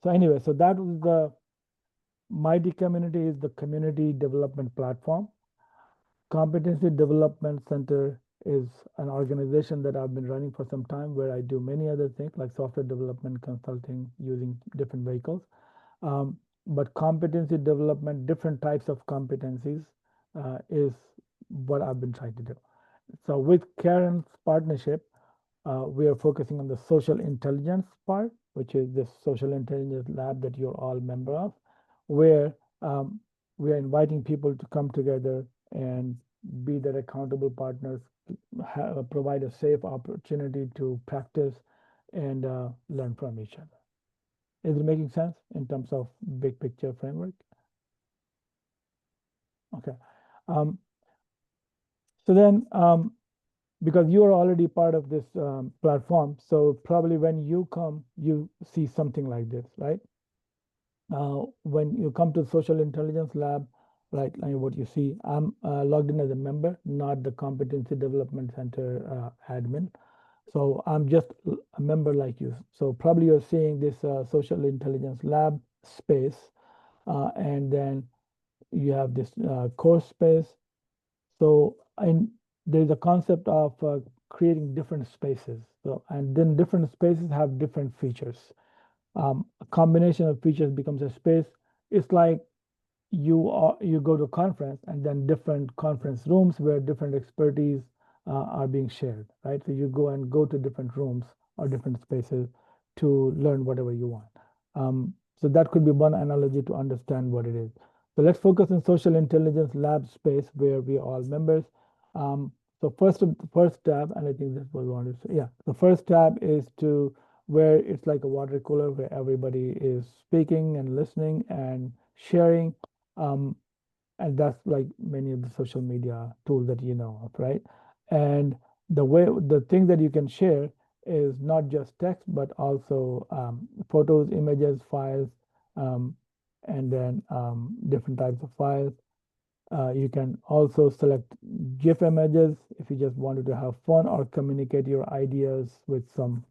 So anyway, so that was the Mighty Community is the community development platform. Competency Development Center is an organization that I've been running for some time where I do many other things like software development, consulting using different vehicles. But competency development, different types of competencies is what I've been trying to do. So with Karen's partnership, we are focusing on the social intelligence part, which is this social intelligence lab that you're all member of, where we are inviting people to come together and be their accountable partners, provide a safe opportunity to practice and learn from each other. Is it making sense in terms of big picture framework? Okay. So then, because you are already part of this platform, so probably when you come, you see something like this, right? When you come to the Social Intelligence Lab, right, like what you see, I'm logged in as a member, not the Competency Development Center admin. So I'm just a member like you. So probably you're seeing this Social Intelligence Lab space, and then you have this course space. So there's a concept of creating different spaces. So, and then different spaces have different features. A combination of features becomes a space. It's like you go to a conference and then different conference rooms where different expertise are being shared, right? So you go to different rooms or different spaces to learn whatever you want. So that could be one analogy to understand what it is. So let's focus on social intelligence lab space where we are all members. So first tab, and I think this was one. Yeah, the first tab is to where it's like a water cooler where everybody is speaking and listening and sharing. And that's like many of the social media tools that you know of, right? And the thing that you can share is not just text, but also photos, images, files, um, and then different types of files. You can also select GIF images if you just wanted to have fun or communicate your ideas with some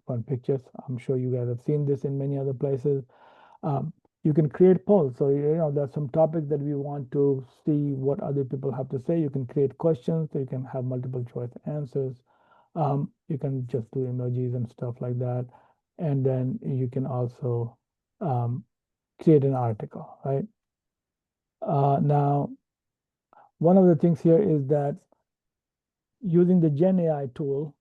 fun pictures. I'm sure you guys have seen this in many other places. Um, you can create polls. So, there's some topics that we want to see what other people have to say. You can create questions, so you can have multiple choice answers. You can just do emojis and stuff like that. And then you can also create an article, right? Now, one of the things here is that using the Gen AI tool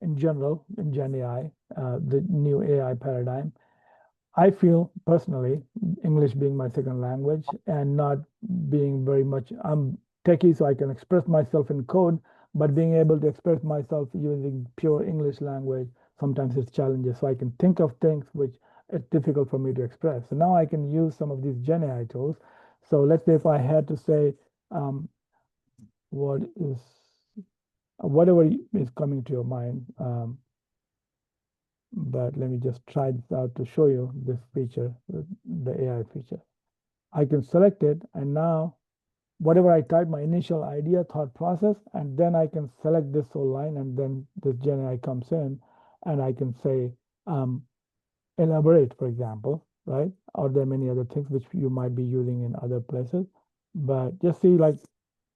in general, in Gen AI, the new AI paradigm, I feel personally, English being my second language and not being very much, I'm techie, so I can express myself in code, but being able to express myself using pure English language, sometimes it's challenging. So I can think of things which it's difficult for me to express. So now I can use some of these Gen AI tools. So let's say if I had to say, what is, whatever is coming to your mind, but let me just try this out to show you this feature, the AI feature. I can select it, and now whatever I type, my initial idea, thought process, and then I can select this whole line, and then this Gen AI comes in, and I can say, elaborate, for example, right? Or there are many other things which you might be using in other places. But just see, like,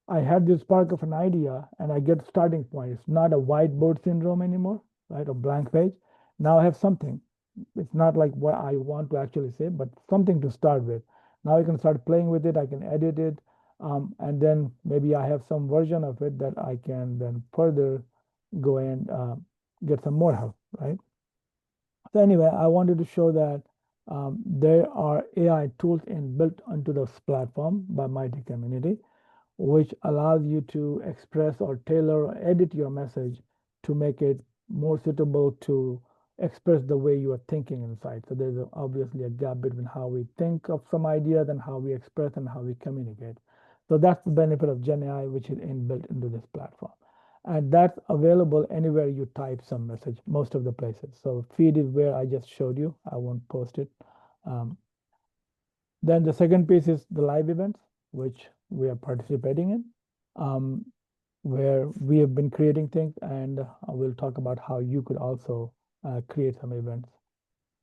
I had this spark of an idea, and I get starting point. It's not a whiteboard syndrome anymore, right? A blank page. Now I have something. It's not like what I want to actually say, but something to start with. Now I can start playing with it. I can edit it. And then maybe I have some version of it that I can then further go and get some more help, right? So anyway, I wanted to show that there are AI tools built onto this platform by Mighty Community, which allows you to express or tailor or edit your message to make it more suitable to express the way you are thinking inside. So there's obviously a gap between how we think of some ideas and how we express and how we communicate. So that's the benefit of Gen AI, which is inbuilt into this platform. And that's available anywhere you type some message, most of the places. So feed is where I just showed you. I won't post it. Then the second piece is the live events, which we are participating in, where we have been creating things, and we'll talk about how you could also create some events.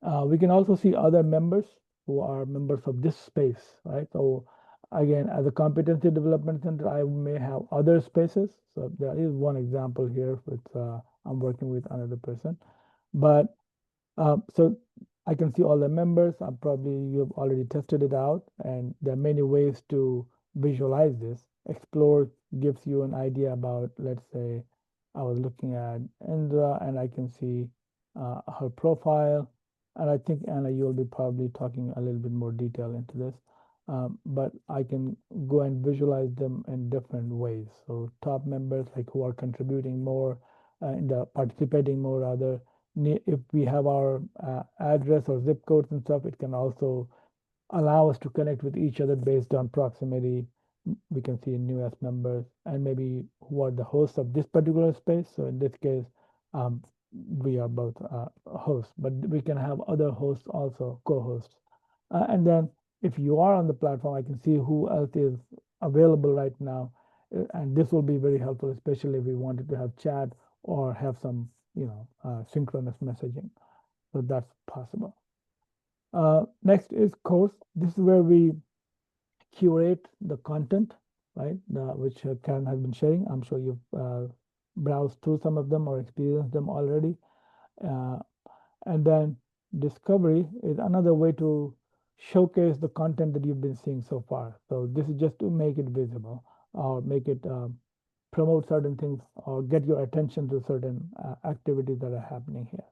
We can also see other members who are members of this space, right? So again, as a competency development center, I may have other spaces. So there is one example here with I'm working with another person, but so I can see all the members. Probably you've already tested it out, and there are many ways to visualize this. Explore gives you an idea about, let's say, I was looking at Indra, and I can see her profile. And I think, Anna, you'll be probably talking a little bit more detail into this. But I can go and visualize them in different ways. So top members, like who are contributing more, in the participating more rather, if we have our address or zip codes and stuff, it can also allow us to connect with each other based on proximity. We can see newest members and maybe who are the hosts of this particular space. So in this case, um, we are both hosts, but we can have other hosts also, co-hosts. And then if you are on the platform, I can see who else is available right now. And this will be very helpful, especially if we wanted to have chat or have some, synchronous messaging. So that's possible. Next is course. This is where we curate the content, right? Which Karen has been sharing. I'm sure you've browsed through some of them or experienced them already. And then discovery is another way to showcase the content that you've been seeing so far. So this is just to make it visible or make it promote certain things or get your attention to certain activities that are happening here.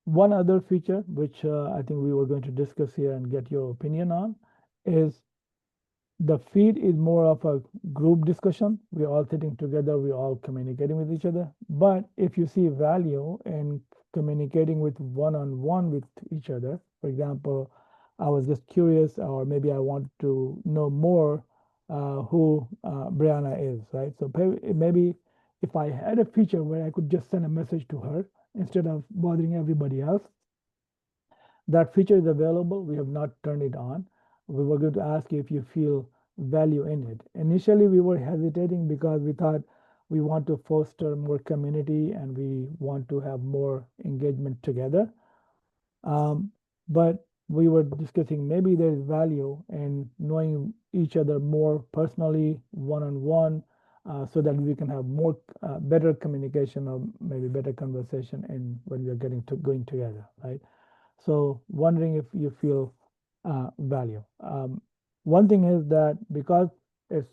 One other feature, which I think we were going to discuss here and get your opinion on, is the feed is more of a group discussion. We're all sitting together, we're all communicating with each other. But if you see value in communicating with one-on-one with each other, for example, I was just curious, or maybe I want to know more who Brianna is, right? So maybe if I had a feature where I could just send a message to her instead of bothering everybody else, that feature is available. We have not turned it on. We were going to ask you if you feel value in it. Initially, we were hesitating because we thought we want to foster more community and we want to have more engagement together. But we were discussing maybe there is value in knowing each other more personally, one-on-one, so that we can have more better communication or maybe better conversation in when we are going together, right? So wondering if you feel value. One thing is that because it's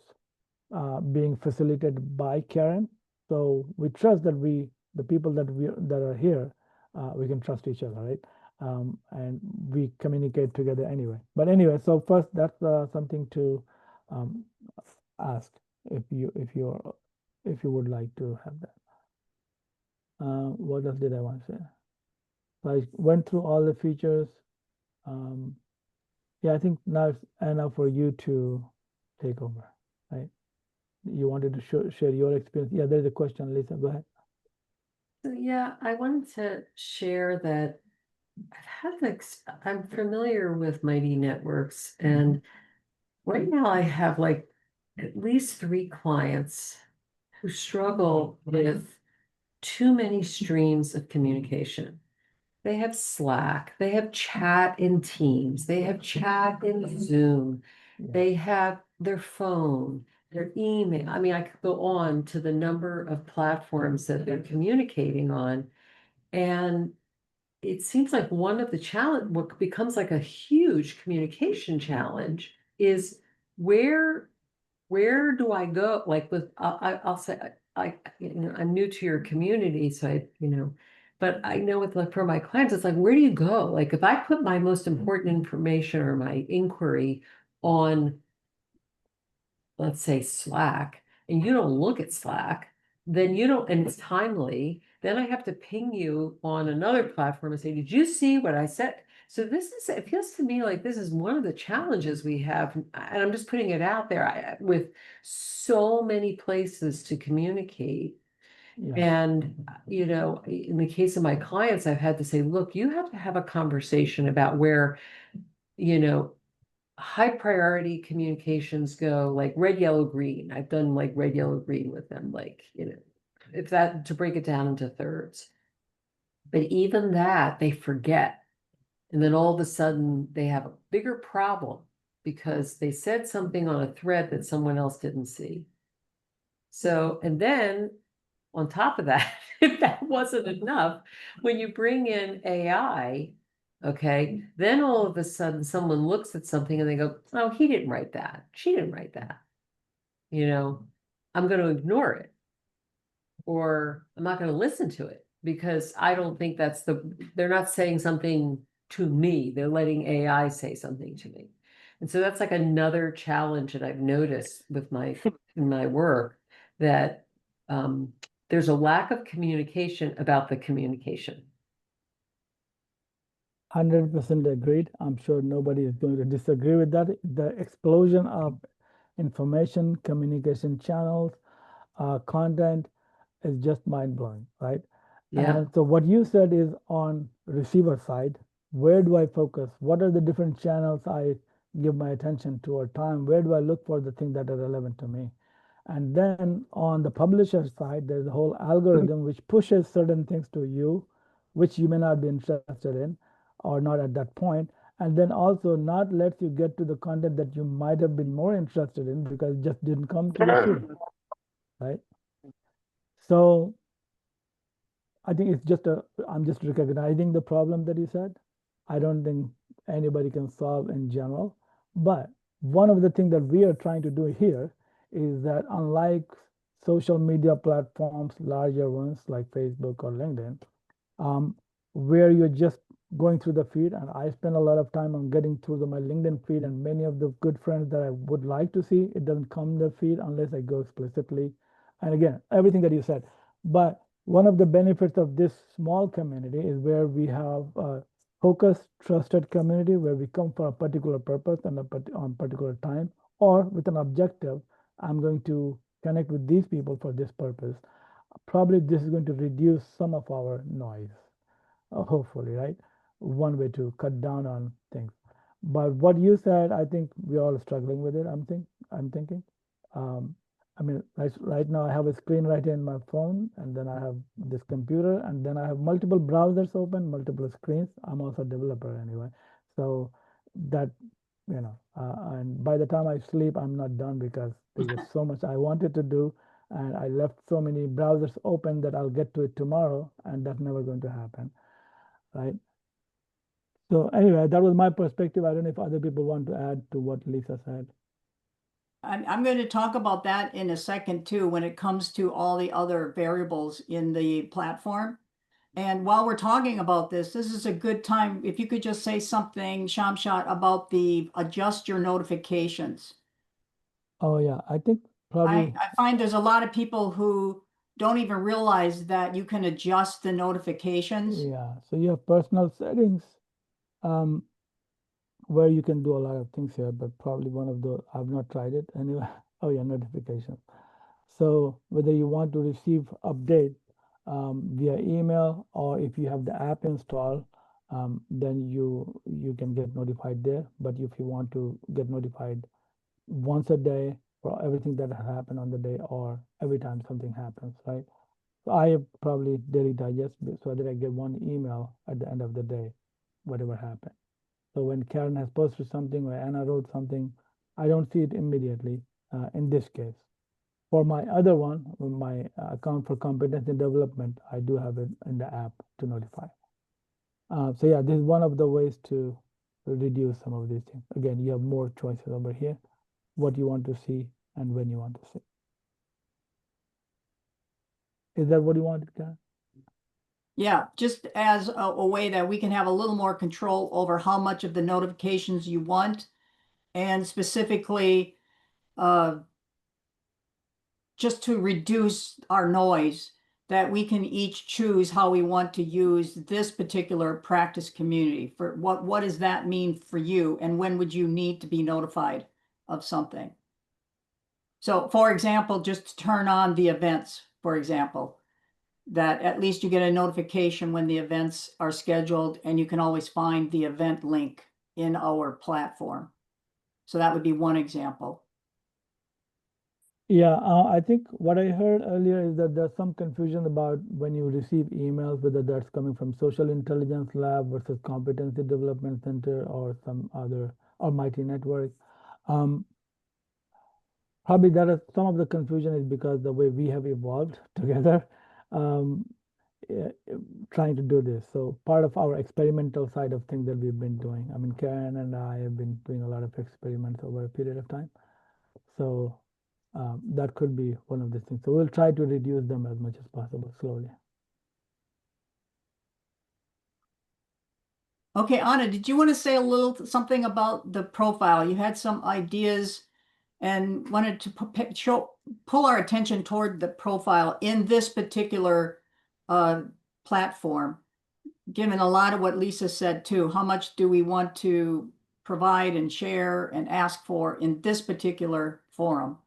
being facilitated by Karen, so we trust that the people that are here, we can trust each other, right? And we communicate together anyway. But anyway, so first that's something to ask if you would like to have that. What else did I want to say? So I went through all the features. Yeah, I think now it's Anna for you to take over, right? You wanted to share your experience. Yeah, there's a question, Lisa. Go ahead. So yeah, I wanted to share that I'm familiar with Mighty Networks, and right now I have like at least 3 clients who struggle with too many streams of communication. They have Slack, they have chat in Teams, they have chat in Zoom, they have their phone, their email. I mean, I could go on to the number of platforms that they're communicating on. And it seems like one of the challenge, what becomes like a huge communication challenge is where do I go? Like with, I'll say, I'm new to your community, so but I know with like for my clients, it's like, where do you go? Like if I put my most important information or my inquiry on, let's say Slack, and you don't look at Slack, then you don't, and it's timely, then I have to ping you on another platform and say, did you see what I said? So it feels to me like this is one of the challenges we have, and I'm just putting it out there, with so many places to communicate. Yeah. And, in the case of my clients, I've had to say, look, you have to have a conversation about where, high priority communications go, like red, yellow, green. I've done like red, yellow, green with them, like, if that, to break it down into thirds. But even that, they forget. And then all of a sudden, they have a bigger problem because they said something on a thread that someone else didn't see. So, and then on top of that, if that wasn't enough, when you bring in AI, okay, then all of a sudden someone looks at something and they go, oh, he didn't write that. She didn't write that. You know, I'm going to ignore it, or I'm not going to listen to it because I don't think they're not saying something to me. They're letting AI say something to me. And so that's like another challenge that I've noticed with my work, that there's a lack of communication about the communication. 100% agreed. I'm sure nobody is going to disagree with that. The explosion of information, communication channels, content is just mind blowing, right? Yeah. And so what you said is on receiver side, where do I focus? What are the different channels I give my attention to or time? Where do I look for the things that are relevant to me? And then on the publisher side, there's a whole algorithm which pushes certain things to you, which you may not be interested in or not at that point. And then also not lets you get to the content that you might have been more interested in because it just didn't come to your feed, right? So I think it's just I'm just recognizing the problem that you said. I don't think anybody can solve in general. But one of the things that we are trying to do here is that unlike social media platforms, larger ones like Facebook or LinkedIn, um, where you're just going through the feed, and I spend a lot of time on getting through my LinkedIn feed, and many of the good friends that I would like to see, it doesn't come in the feed unless I go explicitly. And again, everything that you said. But one of the benefits of this small community is where we have a focused, trusted community where we come for a particular purpose and on particular time, or with an objective. I'm going to connect with these people for this purpose. Probably this is going to reduce some of our noise, hopefully, right? One way to cut down on things. But what you said, I think we're all struggling with it. I'm thinking. Um, I mean, right now I have a screen right here in my phone, and then I have this computer, and then I have multiple browsers open, multiple screens. I'm also a developer anyway, so that and by the time I sleep, I'm not done because there was so much I wanted to do, and I left so many browsers open that I'll get to it tomorrow, and that's never going to happen, right? So anyway, that was my perspective. I don't know if other people want to add to what Lisa said. I'm going to talk about that in a second too, when it comes to all the other variables in the platform. And while we're talking about this is a good time, if you could just say something, Shamshat, about the adjust your notifications. Oh yeah, I think probably I find there's a lot of people who don't even realize that you can adjust the notifications. yeah. So you have personal settings, um, where you can do a lot of things here, but probably one of the I've not tried it anyway. Oh yeah, notifications. So whether you want to receive update via email, or if you have the app installed, then you can get notified there. But if you want to get notified once a day for everything that has happened on the day, or every time something happens, right? So I probably daily digest so that I get one email at the end of the day, whatever happened. So when Karen has posted something or Anna wrote something, I don't see it immediately in this case. For my other one, my account for competency development, I do have it in the app to notify. So yeah, this is one of the ways to reduce some of these things. Again, you have more choices over here, what you want to see and when you want to see. Is that what you wanted, Karen? Yeah, just as a way that we can have a little more control over how much of the notifications you want, and specifically just to reduce our noise, that we can each choose how we want to use this particular practice community. For what does that mean for you, and when would you need to be notified of something? So for example, just to turn on the events, for example, that at least you get a notification when the events are scheduled, and you can always find the event link in our platform. So that would be one example. Yeah, I think what I heard earlier is that there's some confusion about when you receive emails, whether that's coming from Social Intelligence Lab versus Competency Development Center or some other almighty network. Um, Probably that is some of the confusion is because the way we have evolved together, um, eh, trying to do this. So part of our experimental side of things that we've been doing. I mean, Karen and I have been doing a lot of experiments over a period of time. So that could be one of the things. So we'll try to reduce them as much as possible slowly. Okay, Anna, did you want to say a little something about the profile? You had some ideas and wanted to pull our attention toward the profile in this particular platform. Given a lot of what Lisa said too, how much do we want to provide and share and ask for in this particular forum?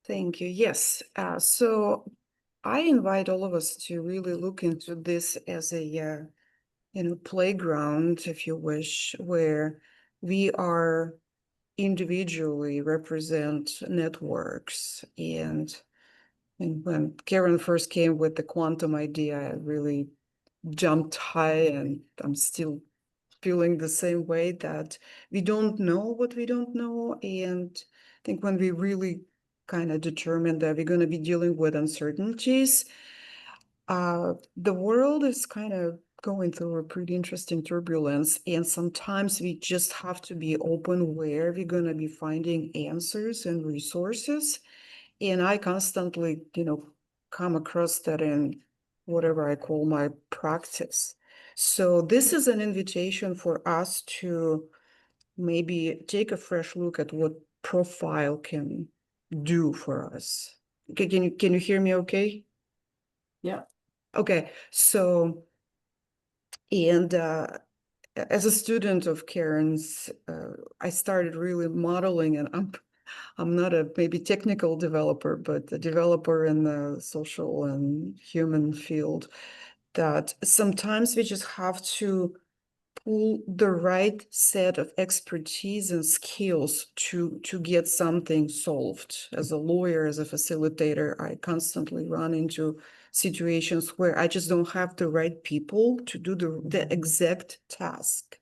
Thank you. Yes. So I invite all of us to really look into this as a playground, if you wish, where we are individually represent networks. And when Karen first came with the quantum idea, I really jumped high, and I'm still feeling the same way that we don't know what we don't know. And I think when we really kind of determine that we're going to be dealing with uncertainties, the world is kind of going through a pretty interesting turbulence. And sometimes we just have to be open where we're going to be finding answers and resources. And I constantly, come across that in whatever I call my practice. So this is an invitation for us to maybe take a fresh look at what profile can do for us. Can you hear me okay? Yeah. Okay, so, and as a student of Karen's, I started really modeling, and I'm not a maybe technical developer, but a developer in the social and human field, that sometimes we just have to pull the right set of expertise and skills to get something solved. As a lawyer, as a facilitator, I constantly run into situations where I just don't have the right people to do the exact task.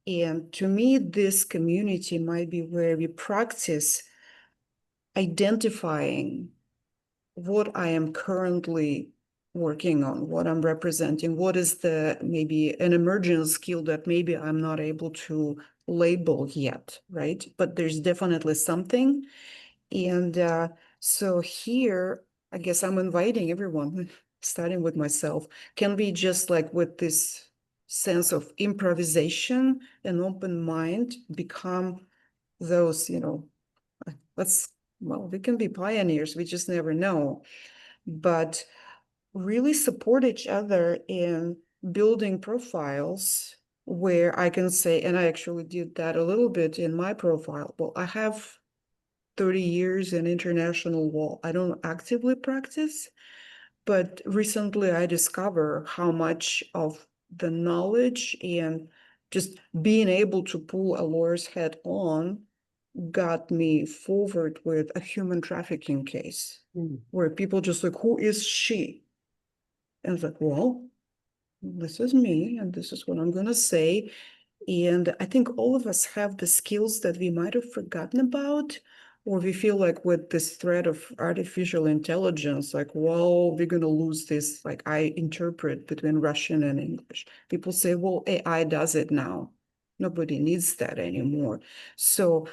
And to me, this community might be where we practice identifying what I am currently working on, what I'm representing, what is the maybe an emergent skill that maybe I'm not able to label yet, right? But there's definitely something. And so here, I guess I'm inviting everyone, starting with myself, can we just like with this sense of improvisation and open mind become those, we can be pioneers, we just never know, but really support each other in building profiles where I can say, and I actually did that a little bit in my profile. Well, I have 30 years in international law. I don't actively practice, but recently I discovered how much of the knowledge and just being able to pull a lawyer's head on got me forward with a human trafficking case where people just like, who is she? And it's like, well, this is me, and this is what I'm going to say. And I think all of us have the skills that we might have forgotten about, or we feel like with this threat of artificial intelligence, like, well, we're going to lose this. Like I interpret between Russian and English. People say, well, AI does it now. Nobody needs that anymore. So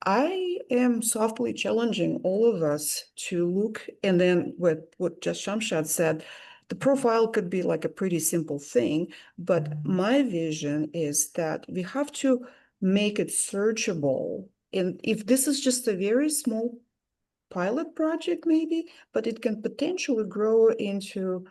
I am softly challenging all of us to look, and then what just Shamshad said, the profile could be like a pretty simple thing, but my vision is that we have to make it searchable. And if this is just a very small pilot project, maybe, but it can potentially grow into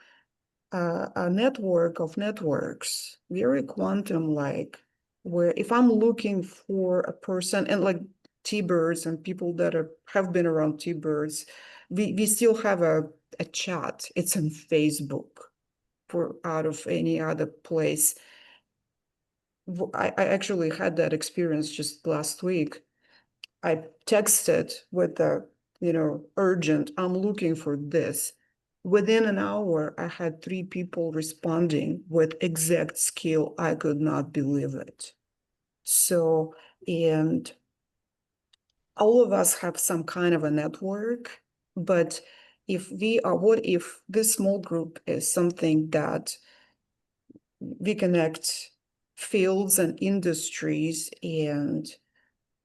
a network of networks, very quantum-like, where if I'm looking for a person, and like T-Birds and people that have been around T-Birds, we still have a chat. It's on Facebook for out of any other place. I actually had that experience just last week. I texted with the, urgent, I'm looking for this. Within an hour, I had 3 people responding with exact skill. I could not believe it. So, and all of us have some kind of a network, but if we are, what if this small group is something that we connect fields and industries and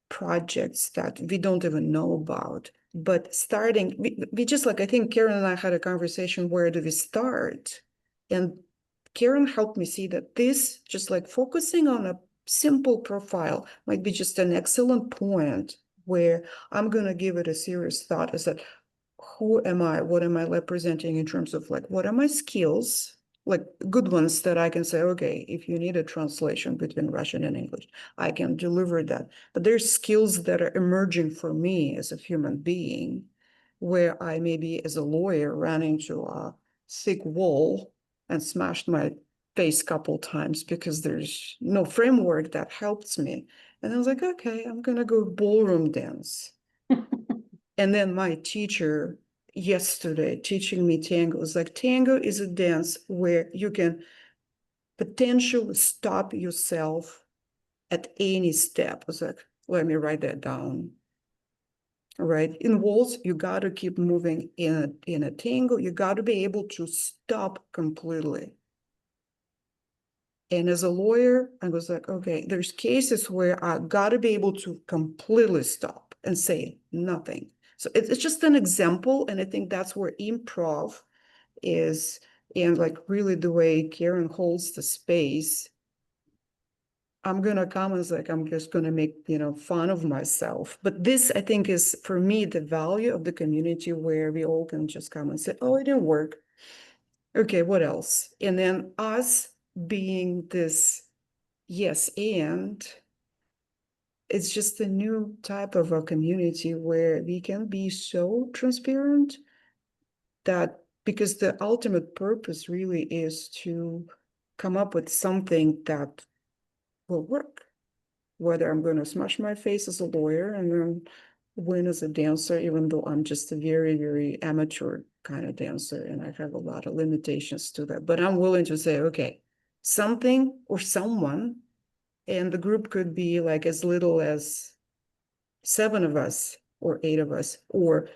projects that we don't even know about? But starting, we just like, I think Karen and I had a conversation, where do we start? And Karen helped me see that this, just like focusing on a simple profile, might be just an excellent point where I'm going to give it a serious thought. Is that, who am I? What am I representing in terms of like, what are my skills? Like good ones that I can say, okay, if you need a translation between Russian and English, I can deliver that. But there's skills that are emerging for me as a human being, where I maybe as a lawyer ran into a thick wall and smashed my face a couple times because there's no framework that helps me. And I was like, okay, I'm gonna go ballroom dance. And then my teacher yesterday teaching me tango was like, tango is a dance where you can potentially stop yourself at any step. I was like, let me write that down. Right. In waltz, you got to keep moving. In a tango, you got to be able to stop completely. And as a lawyer, I was like, okay, there's cases where I got to be able to completely stop and say nothing. So it's just an example. And I think that's where improv is, and like really the way Karen holds the space. I'm gonna come as like, I'm just gonna make, fun of myself. But this, I think, is for me the value of the community, where we all can just come and say, oh, it didn't work. Okay, what else? And then us being this, yes, and it's just a new type of a community where we can be so transparent, that because the ultimate purpose really is to come up with something that will work. Whether I'm going to smash my face as a lawyer and then win as a dancer, even though I'm just a very, very amateur kind of dancer and I have a lot of limitations to that. But I'm willing to say, okay, something or someone, and the group could be like as little as 7 of us or 8 of us, or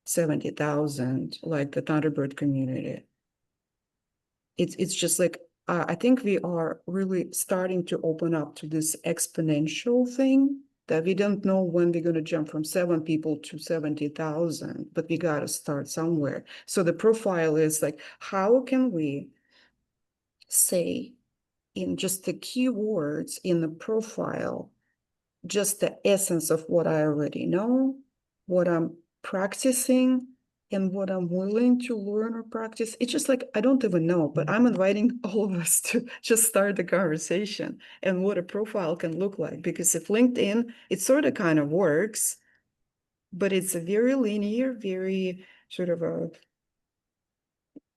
70,000, like the Thunderbird community. It's just like, I think we are really starting to open up to this exponential thing, that we don't know when we're going to jump from 7 people to 70,000, but we got to start somewhere. So the profile is like, how can we say in just the keywords in the profile, just the essence of what I already know, what I'm practicing, and what I'm willing to learn or practice. It's just like, I don't even know, but I'm inviting all of us to just start the conversation and what a profile can look like. Because if LinkedIn, it sort of kind of works, but it's a very linear, very sort of a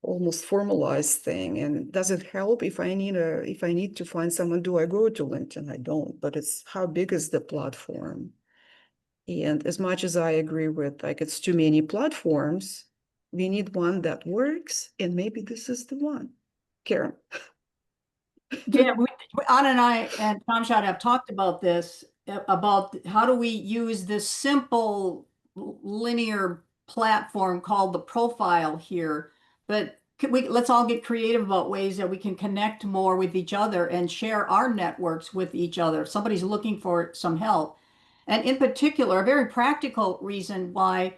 almost formalized thing. And does it help if I need to find someone? Do I go to LinkedIn? I don't, but it's how big is the platform? And as much as I agree with like it's too many platforms, we need one that works, and maybe this is the one. Karen. Yeah, Anna and I and Tom Schott have talked about this, about how do we use this simple linear platform called the profile here, but let's all get creative about ways that we can connect more with each other and share our networks with each other. If somebody's looking for some help. And in particular, a very practical reason why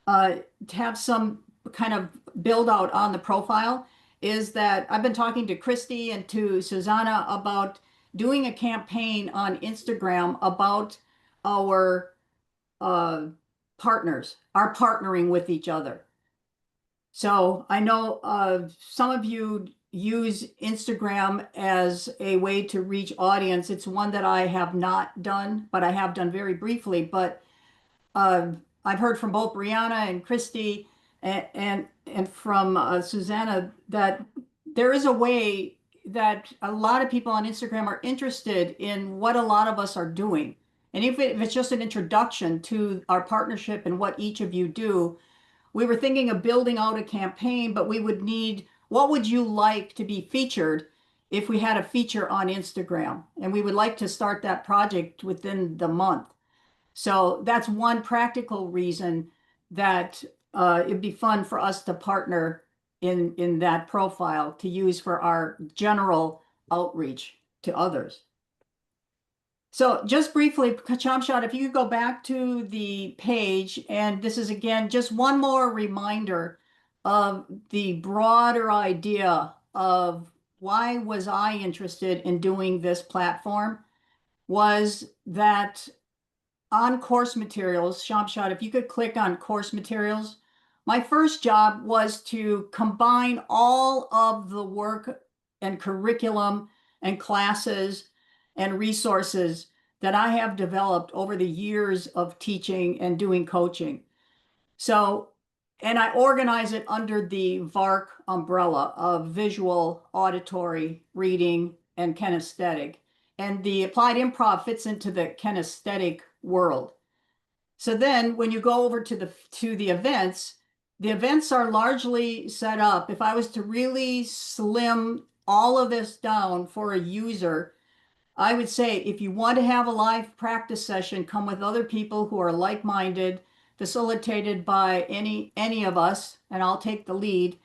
to have some kind of build out on the profile is that I've been talking to Christy and to Susanna about doing a campaign on Instagram about our partners, our partnering with each other. So I know some of you use Instagram as a way to reach audience. It's one that I have not done, but I have done very briefly. But I've heard from both Brianna and Christy and from Susanna that there is a way that a lot of people on Instagram are interested in what a lot of us are doing. And if it's just an introduction to our partnership and what each of you do, we were thinking of building out a campaign, but we would need, what would you like to be featured if we had a feature on Instagram? And we would like to start that project within the month. So that's one practical reason that it'd be fun for us to partner in that profile to use for our general outreach to others. So just briefly, Shamshad, if you could go back to the page, and this is again, just one more reminder of the broader idea of why was I interested in doing this platform, was that on course materials, Shamshad, if you could click on course materials, my first job was to combine all of the work and curriculum and classes and resources that I have developed over the years of teaching and doing coaching. So, and I organize it under the VARC umbrella of visual, auditory, reading, and kinesthetic. And the applied improv fits into the kinesthetic world. So then when you go over to the events are largely set up. If I was to really slim all of this down for a user, I would say if you want to have a live practice session, come with other people who are like-minded, facilitated by any of us, and I'll take the lead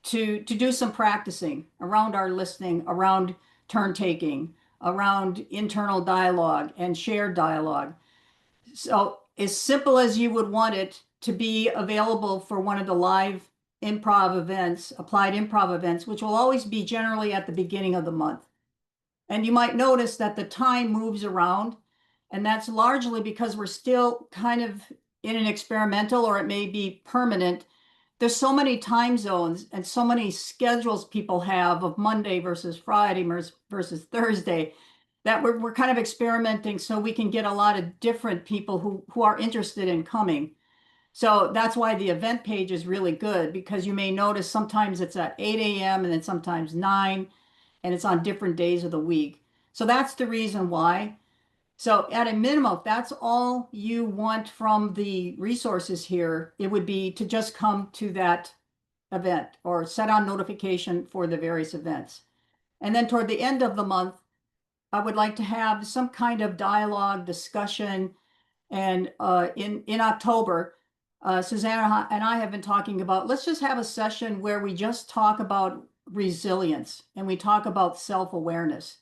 to do some practicing around our listening, around turn taking, around internal dialogue and shared dialogue. So as simple as you would want it to be available for one of the live improv events, applied improv events, which will always be generally at the beginning of the month. And you might notice that the time moves around, and that's largely because we're still kind of in an experimental, or it may be permanent. There's so many time zones and so many schedules people have of Monday versus Friday versus Thursday that we're kind of experimenting so we can get a lot of different people who are interested in coming. So that's why the event page is really good, because you may notice sometimes it's at 8 a.m. and then sometimes 9, and it's on different days of the week. So that's the reason why. So at a minimum, if that's all you want from the resources here, it would be to just come to that event or set on notification for the various events. And then toward the end of the month, I would like to have some kind of dialogue, discussion. And in October, Susanna and I have been talking about, let's just have a session where we just talk about resilience and we talk about self-awareness.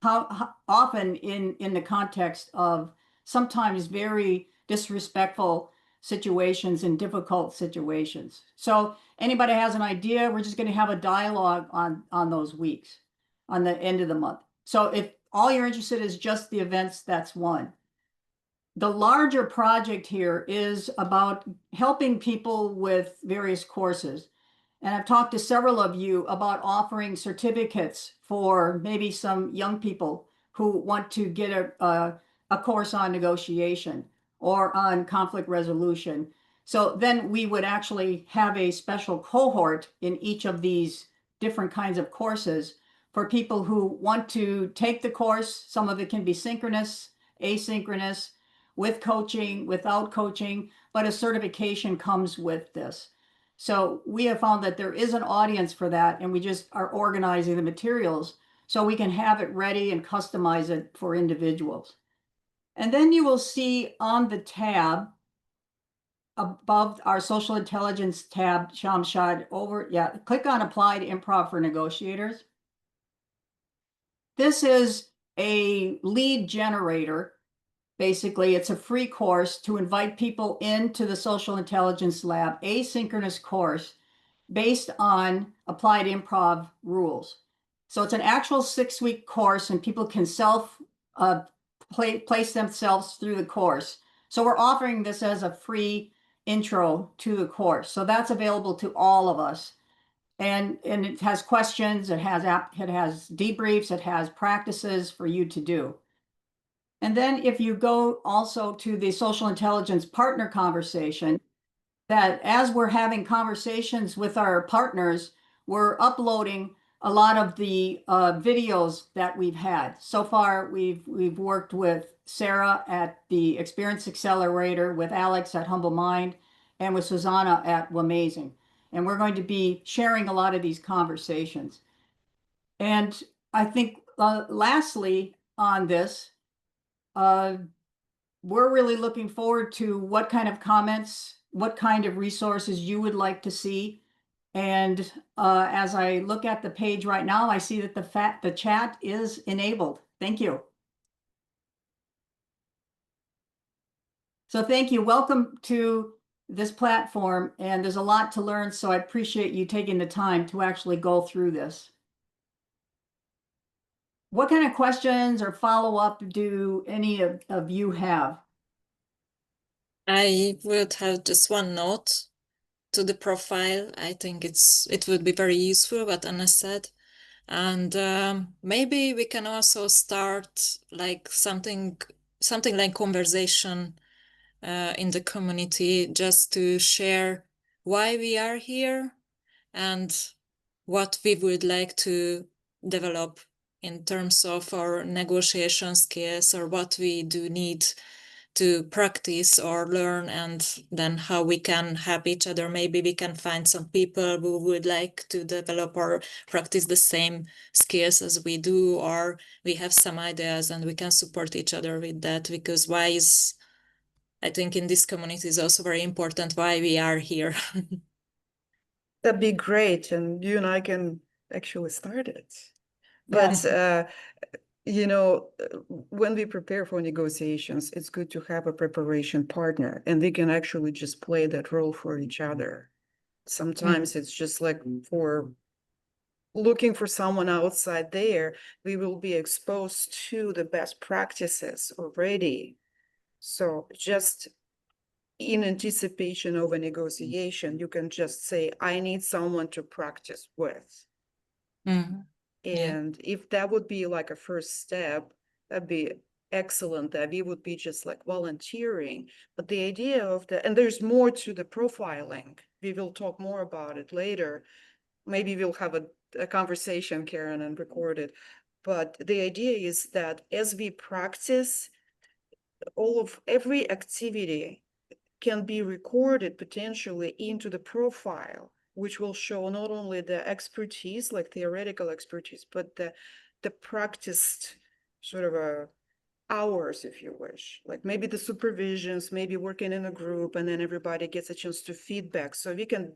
How often in the context of sometimes very disrespectful situations and difficult situations. So anybody has an idea, we're just going to have a dialogue on those weeks, on the end of the month. So if all you're interested is just the events, that's one. The larger project here is about helping people with various courses. And I've talked to several of you about offering certificates for maybe some young people who want to get a course on negotiation or on conflict resolution. So then we would actually have a special cohort in each of these different kinds of courses for people who want to take the course. Some of it can be synchronous, asynchronous, with coaching, without coaching, but a certification comes with this. So we have found that there is an audience for that, and we just are organizing the materials so we can have it ready and customize it for individuals. And then you will see on the tab above our social intelligence tab, Shamshad, click on Applied Improv for Negotiators. This is a lead generator. Basically, it's a free course to invite people into the Social Intelligence Lab, asynchronous course based on applied improv rules. So it's an actual 6-week course, and people can place themselves through the course. So we're offering this as a free intro to the course. So that's available to all of us. And it has questions, it has debriefs, it has practices for you to do. And then if you go also to the social intelligence partner conversation, that as we're having conversations with our partners, we're uploading a lot of the videos that we've had. So far, we've worked with Sarah at the Experience Accelerator, with Alex at Humble Mind, and with Susanna at Wamazing. And we're going to be sharing a lot of these conversations. And I think lastly on this, we're really looking forward to what kind of comments, what kind of resources you would like to see. And as I look at the page right now, I see that the chat is enabled. Thank you. So thank you. Welcome to this platform. And there's a lot to learn, so I appreciate you taking the time to actually go through this. What kind of questions or follow-up do any of you have? I would have just one note to the profile. I think it would be very useful what Anna said. And maybe we can also start like something like conversation in the community, just to share why we are here and what we would like to develop in terms of our negotiation skills, or what we do need to practice or learn, and then how we can help each other. Maybe we can find some people who would like to develop or practice the same skills as we do, or we have some ideas and we can support each other with that, because why is, I think in this community is also very important, why we are here. That'd be great, and you and I can actually start it. But you know, when we prepare for negotiations, it's good to have a preparation partner, and they can actually just play that role for each other. Sometimes it's just like for looking for someone outside there, we will be exposed to the best practices already. So just in anticipation of a negotiation, you can just say, I need someone to practice with. Mhm. Yeah. And if that would be like a first step, that'd be excellent. That we would be just like volunteering. But the idea of the, and there's more to the profiling. We will talk more about it later. Maybe we'll have a conversation, Karen, and record it. But the idea is that as we practice, every activity can be recorded potentially into the profile, which will show not only the expertise, like theoretical expertise, but the practiced sort of hours, if you wish, like maybe the supervisions, maybe working in a group, and then everybody gets a chance to feedback. So we can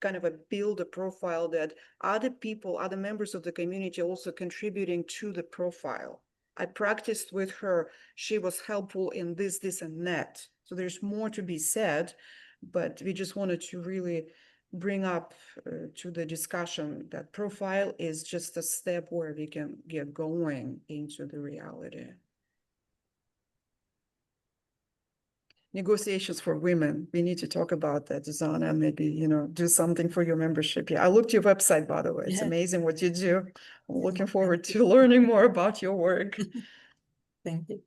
kind of build a profile that other people, other members of the community also contributing to the profile. I practiced with her. She was helpful in this, and that. So there's more to be said, but we just wanted to really bring up to the discussion that profile is just a step where we can get going into the reality. Negotiations for women. We need to talk about that, Zana, maybe, you know, do something for your membership. Yeah, I looked your website, by the way. It's amazing what you do. I'm looking forward to learning more about your work. Thank you.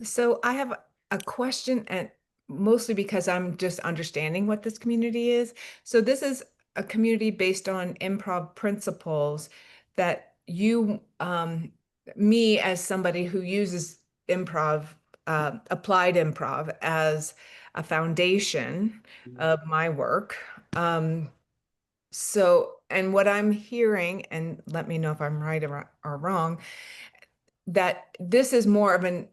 So I have a question, and mostly because I'm just understanding what this community is. So this is a community based on improv principles that you, me as somebody who uses improv, applied improv as a foundation of my work. So, and what I'm hearing, and let me know if I'm right or wrong, that this is more of an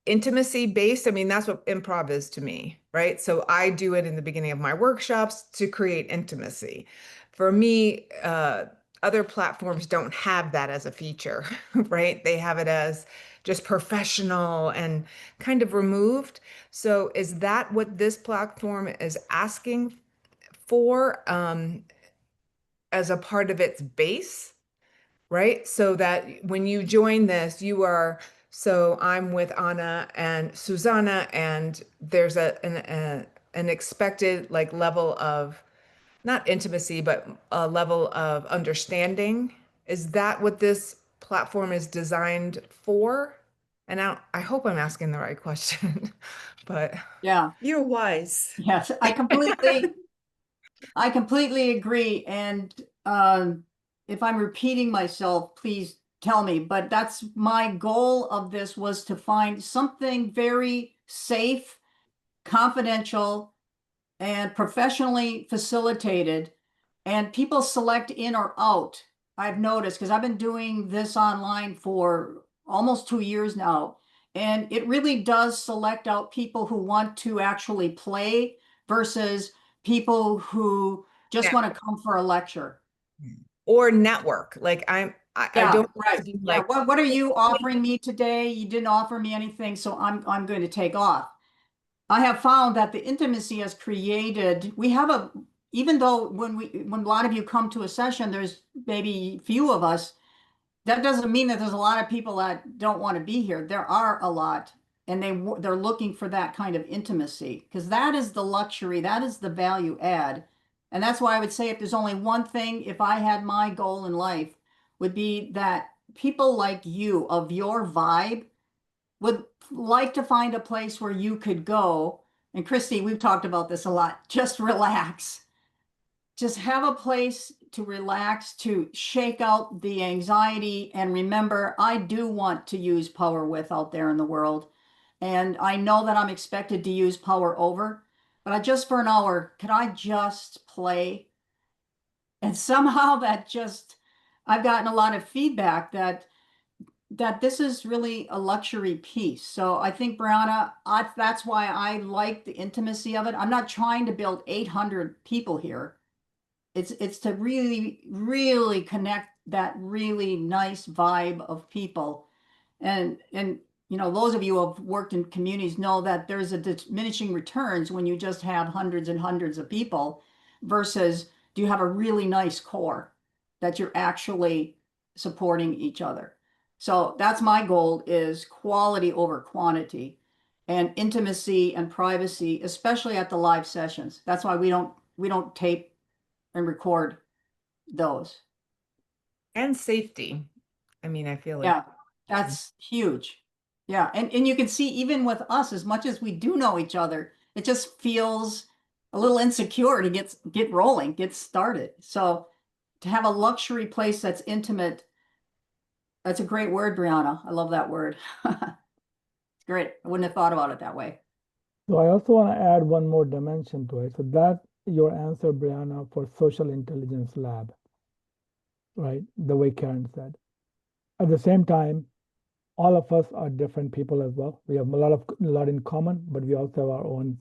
intimacy based. I mean, that's what improv is to me, right? So I do it in the beginning of my workshops to create intimacy. For me, other platforms don't have that as a feature, right? They have it as just professional and kind of removed. So is that what this platform is asking for as a part of its base? Right? So that when you join this, you are, so I'm with Anna and Susanna, and there's an expected like level of, not intimacy, but a level of understanding. Is that what this platform is designed for? And I hope I'm asking the right question, but. Yeah. You're wise. Yes, I completely agree. And if I'm repeating myself, please tell me, but that's my goal of this, was to find something very safe, confidential, and professionally facilitated, and people select in or out. I've noticed, because I've been doing this online for almost 2 years now, and it really does select out people who want to actually play versus people who just Yeah. want to come for a lecture. Or network, like I Yeah, don't want to right. be Yeah, like, what are you offering me today? You didn't offer me anything, so I'm going to take off. I have found that the intimacy has created, we have a, even though when a lot of you come to a session, there's maybe few of us, that doesn't mean that there's a lot of people that don't want to be here. There are a lot, and they're looking for that kind of intimacy, because that is the luxury, that is the value add. And that's why I would say, if there's only one thing, if I had my goal in life, would be that people like you, of your vibe, would like to find a place where you could go. And Christy, we've talked about this a lot. Just relax. Just have a place to relax, to shake out the anxiety. And remember, I do want to use power with out there in the world. And I know that I'm expected to use power over, but just for an hour, could I just play? And somehow that just, I've gotten a lot of feedback that this is really a luxury piece. So I think, Brianna, that's why I like the intimacy of it. I'm not trying to build 800 people here. It's to really, really connect that really nice vibe of people. And you know, those of you who have worked in communities know that there's a diminishing returns when you just have hundreds and hundreds of people versus, do you have a really nice core that you're actually supporting each other? So that's my goal, is quality over quantity, and intimacy and privacy, especially at the live sessions. That's why we don't tape and record those. and safety. I mean, I feel like, Yeah, that's huge. Yeah, and you can see, even with us, as much as we do know each other, it just feels a little insecure to get rolling, get started. So to have a luxury place that's intimate, that's a great word, Brianna. I love that word. It's great. I wouldn't have thought about it that way. So I also want to add one more dimension to it. So that your answer, Brianna, for social intelligence lab, right? The way Karen said. At the same time, all of us are different people as well. We have a lot in common, but we also have our own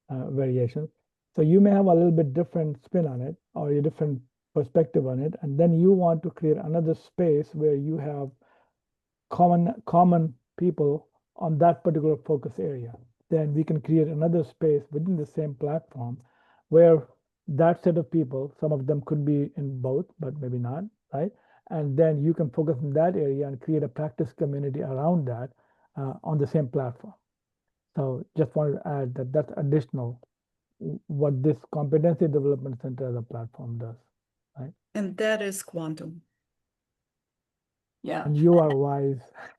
variations. So you may have a little bit different spin on it, or a different perspective on it, and then you want to create another space where you have common people on that particular focus area. Then we can create another space within the same platform where that set of people, some of them could be in both, but maybe not, right? And then you can focus in that area and create a practice community around that on the same platform. So just wanted to add that that's additional what this competency development center as a platform does, right? And that is quantum. Yeah. And you are wise.